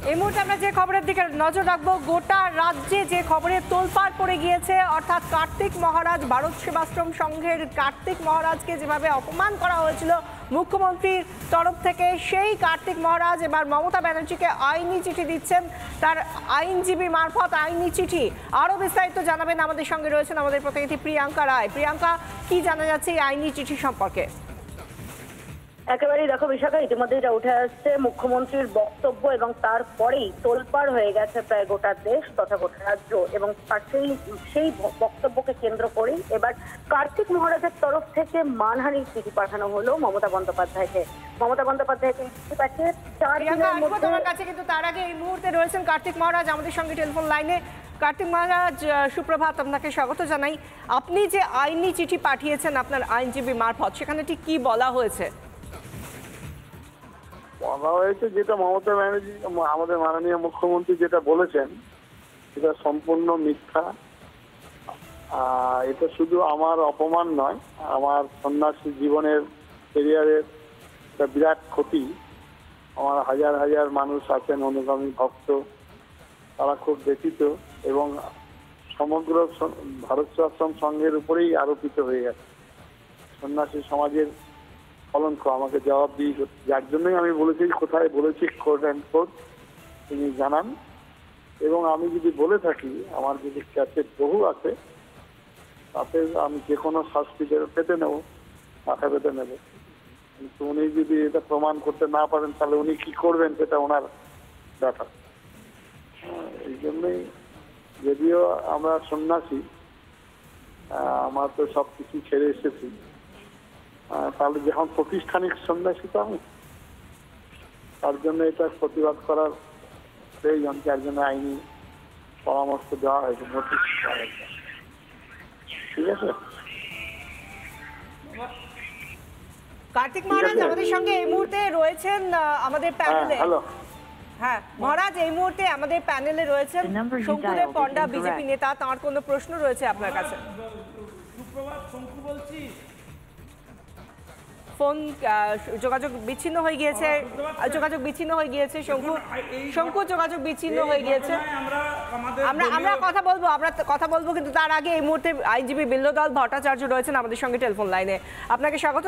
এই মুহূর্তে আমরা যে খবরের দিকে নজর রাখবো, গোটা রাজ্যে যে খবরে তোলপাড় পড়ে গিয়েছে, অর্থাৎ কার্তিক মহারাজ, ভারত সেবাশ্রম সংঘের কার্তিক মহারাজকে যেভাবে অপমান করা হয়েছিল মুখ্যমন্ত্রীর তরফ থেকে, সেই কার্তিক মহারাজ এবার মমতা ব্যানার্জিকে আইনি চিঠি দিচ্ছেন, তার আইনজীবী মারফত আইনি চিঠি। আরও বিস্তারিত জানাবেন, আমাদের সঙ্গে রয়েছেন আমাদের প্রতিনিধি প্রিয়াঙ্কা রায়। প্রিয়াঙ্কা, কি জানা যাচ্ছে এই আইনি চিঠি সম্পর্কে? একেবারেই দেখো বিশাখা, ইতিমধ্যে এটা উঠে আসছে মুখ্যমন্ত্রীর বক্তব্য এবং তারপরেই তোলপাড় হয়ে গেছে প্রায় গোটা দেশ তথা গোটা রাজ্য, এবং সেই বক্তব্যকে কেন্দ্র করেই এবার কার্তিক মহারাজের তরফ থেকে মানহানির চিঠি পাঠানো হলো মমতা বন্দ্যোপাধ্যায়কে। মমতা বন্দ্যোপাধ্যায়কে চিঠি পাঠিয়ে 4 দিনের মধ্যে তোমার কাছে, কিন্তু তার আগে এই মুহূর্তে রয়েছেন কার্তিক মহারাজ আমাদের সঙ্গে টেলিফোন লাইনে। কার্তিক মহারাজ, সুপ্রভাত, আপনাকে স্বাগত জানাই। আপনি যে আইনি চিঠি পাঠিয়েছেন আপনার আইনজীবী মারফত, সেখানে ঠিক কি বলা হয়েছে? বলা হয়েছে যেটা মমতা ব্যানার্জি, আমাদের মাননীয় মুখ্যমন্ত্রী যেটা বলেছেন সেটা সম্পূর্ণ মিথ্যা। এটা শুধু আমার অপমান নয়, আমার সন্ন্যাসী জীবনের ক্যারিয়ারের একটা বিরাট ক্ষতি। আমার হাজার হাজার মানুষ আছেন অনুগামী ভক্ত, তারা খুব ব্যথিত এবং সমগ্র ভারত সেবাশ্রম সংঘের উপরেই আরোপিত হয়ে গেছে। সন্ন্যাসী সমাজের কলঙ্ক আমাকে জবাব দিয়ে, যার জন্যই আমি বলেছি, কোথায় বলেছি কোর্ট অ্যান্ড কোর্ট তিনি জানান। এবং আমি যদি বলে থাকি, আমার যদি ক্যাসেট বহু আছে, তাতে আমি যে কোনো শাস্তি পেতে নেব, মাথা পেতে নেব। কিন্তু উনি যদি এটা প্রমাণ করতে না পারেন, তাহলে উনি কি করবেন সেটা ওনার ব্যাপার। এই জন্যই, যদিও আমরা সন্ন্যাসী, আমার তো সব কিছু ছেড়ে এসেছি, তাহলে যখন প্রাতিষ্ঠানিক সন্ন্যাসী তো আমি, তার জন্য এটা প্রতিবাদ করার প্রয়োজন, যার জন্য আইনি পরামর্শ দেওয়া হয়েছে, নোটিশ দেওয়া হয়েছে। ঠিক আছে। কার্তিক মহারাজ আমাদের সঙ্গে এই মুহূর্তে রয়েছেন আমাদের প্যানেলে। হ্যাঁ মহারাজ, এই মুহূর্তে আমাদের প্যানেলে রয়েছেন শঙ্কুদেব পণ্ডা, বিজেপি নেতা। তার কোনো প্রশ্ন রয়েছে আপনার কাছে? সুপ্রভাত, শঙ্কু বলছি। ফোন যোগাযোগ বিচ্ছিন্ন হয়ে গিয়েছে, যোগাযোগ বিচ্ছিন্ন হয়ে গিয়েছে শঙ্কু যোগাযোগ বিচ্ছিন্ন হয়ে গিয়েছে। আমরা কথা বলবো, কিন্তু তার আগে এই মুহূর্তে আইনজীবী বিল্লদল ভট্টাচার্য রয়েছেন আমাদের সঙ্গে টেলিফোন লাইনে। আপনাকে স্বাগত।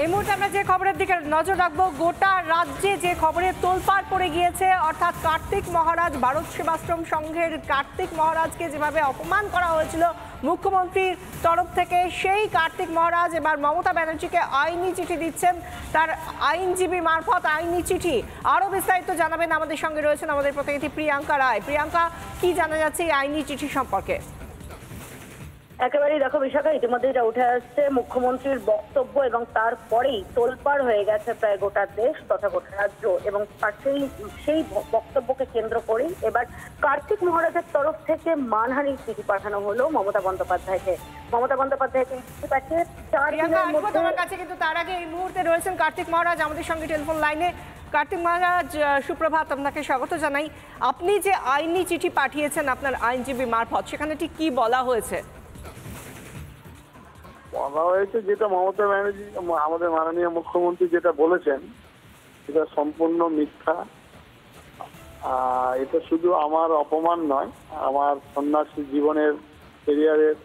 এই মুহূর্তে আমরা যে খবরের দিকে নজর রাখবো, গোটা রাজ্যে যে খবরে তোলপাড় পড়ে গিয়েছে, অর্থাৎ কার্তিক মহারাজ, ভারত সেবাশ্রম সংঘের কার্তিক মহারাজকে যেভাবে অপমান করা হয়েছিল মুখ্যমন্ত্রীর তরফ থেকে, সেই কার্তিক মহারাজ এবার মমতা ব্যানার্জিকে আইনি চিঠি দিচ্ছেন, তার আইনজীবী মারফত আইনি চিঠি। আরও বিস্তারিত জানাবেন, আমাদের সঙ্গে রয়েছেন আমাদের প্রতিনিধি প্রিয়াঙ্কা রায়। প্রিয়াঙ্কা, কি জানা যাচ্ছে এই আইনি চিঠি সম্পর্কে? একেবারেই দেখো বিশাখা, ইতিমধ্যে এটা উঠে আসছে মুখ্যমন্ত্রীর বক্তব্য এবং তারপরেই তোলপাড় হয়ে গেছে প্রায় গোটা দেশ তথা গোটা রাজ্য, এবং সেই বক্তব্যকে কেন্দ্র করেই এবার কার্তিক মহারাজের তরফ থেকে মানহানির চিঠি পাঠানো হলো মমতা বন্দ্যোপাধ্যায়কে। মমতা বন্দ্যোপাধ্যায়কে চিঠি পাঠিয়ে 4 দিনের মধ্যে। তোমার কাছে, কিন্তু তার আগে এই মুহূর্তে রয়েছেন কার্তিক মহারাজ আমাদের সঙ্গে টেলিফোন লাইনে। কার্তিক মহারাজ, সুপ্রভাত, আপনাকে স্বাগত জানাই। আপনি যে আইনি চিঠি পাঠিয়েছেন আপনার আইনজীবী মারফত, সেখানে ঠিক কি বলা হয়েছে? বলা হয়েছে যেটা মমতা ব্যানার্জি, আমাদের মাননীয় মুখ্যমন্ত্রী যেটা বলেছেন সেটা সম্পূর্ণ মিথ্যা। এটা শুধু আমার অপমান নয়, আমার সন্ন্যাসী জীবনের ক্যারিয়ারের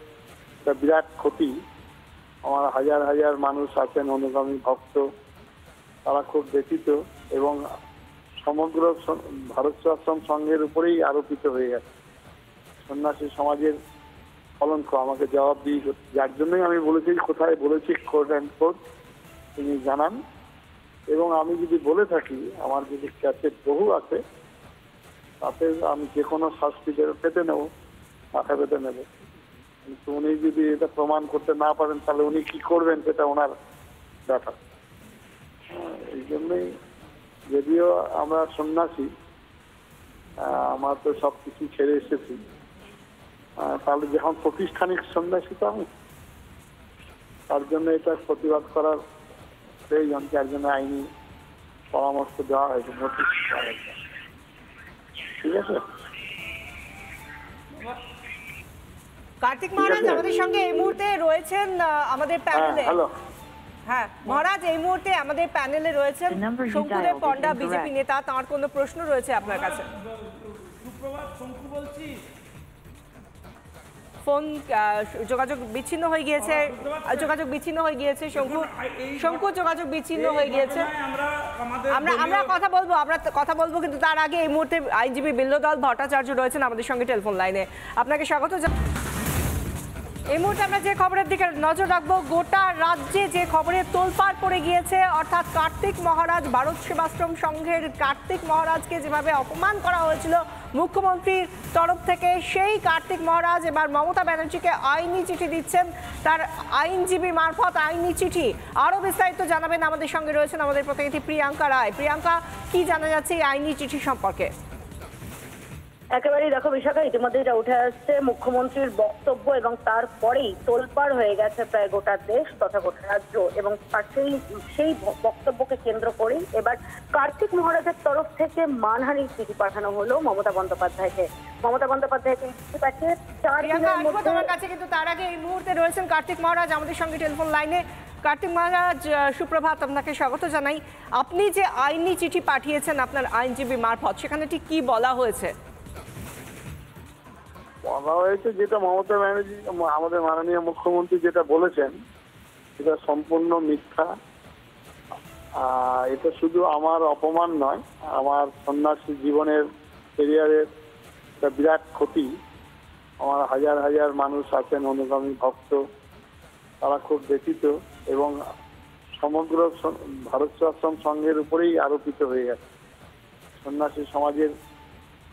একটা বিরাট ক্ষতি। আমার হাজার হাজার মানুষ আছেন অনুগামী ভক্ত, তারা খুব ব্যথিত এবং সমগ্র ভারত সেবাশ্রম সংঘের উপরেই আরোপিত হয়ে গেছে। সন্ন্যাসী সমাজের কলঙ্ক আমাকে জবাব দিয়ে, যার জন্যই আমি বলেছি, কোথায় বলেছি কোর্ট অ্যান্ড কোর্ট তিনি জানান। এবং আমি যদি বলে থাকি, আমার যদি ক্যাসেট বহু আছে, তাতে আমি যে কোনো শাস্তি পেতে নেব, মাথা পেতে নেব। কিন্তু উনি যদি এটা প্রমাণ করতে না পারেন, তাহলে উনি কি করবেন সেটা ওনার ব্যাপার। এই জন্যই, যদিও আমরা সন্ন্যাসী, আমার তো সব কিছু ছেড়ে এসেছি, তাহলে যখন প্রাতিষ্ঠানিক সন্ন্যাসী তো আমি, তার জন্য এটা প্রতিবাদ করার প্রয়োজন, যার জন্য আইনি পরামর্শ দেওয়া হয়েছে, নোটিশ দেওয়া হয়েছে। ঠিক আছে। কার্তিক মহারাজ আমাদের সঙ্গে এই মুহূর্তে রয়েছেন আমাদের প্যানেলে। হ্যাঁ মহারাজ, এই মুহূর্তে আমাদের প্যানেলে রয়েছেন The number you Sankudeb dialed is Panda, incorrect. BJP নেতা। তার কোনো প্রশ্ন রয়েছে আপনার কাছে? সুপ্রভাত, শঙ্কু বলছি। ফোন যোগাযোগ বিচ্ছিন্ন হয়ে গিয়েছে, শঙ্কু যোগাযোগ বিচ্ছিন্ন হয়ে গিয়েছে। আমরা কথা বলবো কিন্তু তার আগে এই মুহূর্তে আইনজীবী বিল্লদল ভট্টাচার্য রয়েছেন আমাদের সঙ্গে টেলিফোন লাইনে। আপনাকে স্বাগত। এই মুহূর্তে আমরা যে খবরের দিকে নজর রাখবো, গোটা রাজ্যে যে খবরের তোলপাড় পড়ে গিয়েছে, অর্থাৎ কার্তিক মহারাজ, ভারত সেবাশ্রম সংঘের কার্তিক মহারাজকে যেভাবে অপমান করা হয়েছিল মুখ্যমন্ত্রীর তরফ থেকে, সেই কার্তিক মহারাজ এবার মমতা ব্যানার্জিকে আইনি চিঠি দিচ্ছেন, তার আইনজীবী মারফত আইনি চিঠি। আরও বিস্তারিত জানাবেন, আমাদের সঙ্গে রয়েছেন আমাদের প্রতিনিধি প্রিয়াঙ্কা রায়। প্রিয়াঙ্কা, কি জানা যাচ্ছে এই আইনি চিঠি সম্পর্কে? একেবারেই দেখো বিশাখা, ইতিমধ্যে এটা উঠে আসছে মুখ্যমন্ত্রীর বক্তব্য এবং তারপরেই তোলপাড় হয়ে গেছে প্রায় গোটা দেশ তথা গোটা রাজ্য, এবং সেই বক্তব্যকে কেন্দ্র করেই এবার কার্তিক মহারাজের তরফ থেকে মানহানির চিঠি পাঠানো হলো মমতা বন্দ্যোপাধ্যায়কে। চিঠি পাঠিয়ে 4 দিনের মধ্যে তোমার কাছে, কিন্তু তার আগে এই মুহূর্তে রয়েছেন কার্তিক মহারাজ আমাদের সঙ্গে টেলিফোন লাইনে। কার্তিক মহারাজ, সুপ্রভাত, আপনাকে স্বাগত জানাই। আপনি যে আইনি চিঠি পাঠিয়েছেন আপনার আইনজীবী মারফত, সেখানে ঠিক কি বলা হয়েছে? বলা হয়েছে যেটা মমতা ব্যানার্জি, আমাদের মাননীয় মুখ্যমন্ত্রী যেটা বলেছেন সেটা সম্পূর্ণ মিথ্যা। এটা শুধু আমার অপমান নয়, আমার সন্ন্যাসী জীবনের ক্যারিয়ারের একটা বিরাট ক্ষতি। আমার হাজার হাজার মানুষ আছেন অনুগামী ভক্ত, তারা খুব ব্যথিত এবং সমগ্র ভারত সেবাশ্রম সংঘের উপরেই আরোপিত হয়ে গেছে। সন্ন্যাসী সমাজের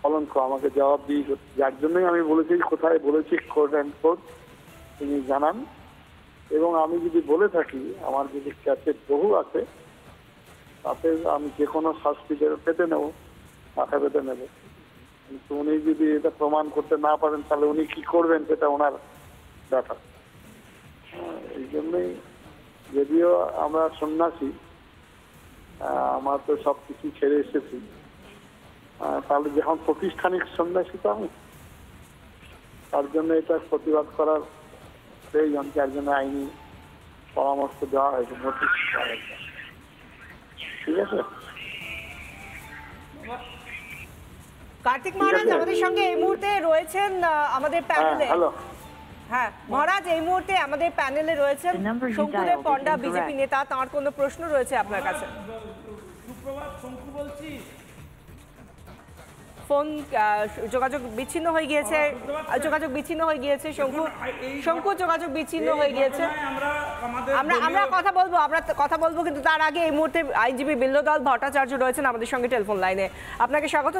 কলঙ্ক আমাকে জবাব দিয়ে, যার জন্যই আমি বলেছি, কোথায় বলেছি কোর্ট অ্যান্ড কোর্ট তিনি জানান। এবং আমি যদি বলে থাকি, আমার যদি ক্যাসেট বহু আছে, তাতে আমি যে কোনো শাস্তি পেতে নেব, মাথা পেতে নেব। কিন্তু উনি যদি এটা প্রমাণ করতে না পারেন, তাহলে উনি কি করবেন সেটা ওনার ব্যাপার। এই জন্যই, যদিও আমরা সন্ন্যাসী, আমার তো সব কিছু ছেড়ে এসেছি, তাহলে যখন প্রাতিষ্ঠানিক সন্ন্যাসী তো আমি, তার জন্য এটা প্রতিবাদ করার প্রয়োজন, যার জন্য আইনি পরামর্শ দেওয়া হয়েছে, নোটিশ দেওয়া হয়েছে। ঠিক আছে। কার্তিক মহারাজ আমাদের সঙ্গে এই মুহূর্তে রয়েছেন আমাদের প্যানেলে। হ্যালো। হ্যাঁ মহারাজ, এই মুহূর্তে আমাদের প্যানেলে রয়েছেন শঙ্কুদেব পণ্ডা, বিজেপি নেতা। তার কোনো প্রশ্ন রয়েছে আপনার কাছে? সুপ্রভাত, শঙ্কু বলছি। ফোন যোগাযোগ বিচ্ছিন্ন হয়ে গিয়েছে, শঙ্কু যোগাযোগ বিচ্ছিন্ন হয়ে গিয়েছে। আমরা কথা বলবো কিন্তু তার আগে এই মুহূর্তে আইনজীবী বিল্লদল ভট্টাচার্য রয়েছেন আমাদের সঙ্গে টেলিফোন লাইনে। আপনাকে স্বাগত।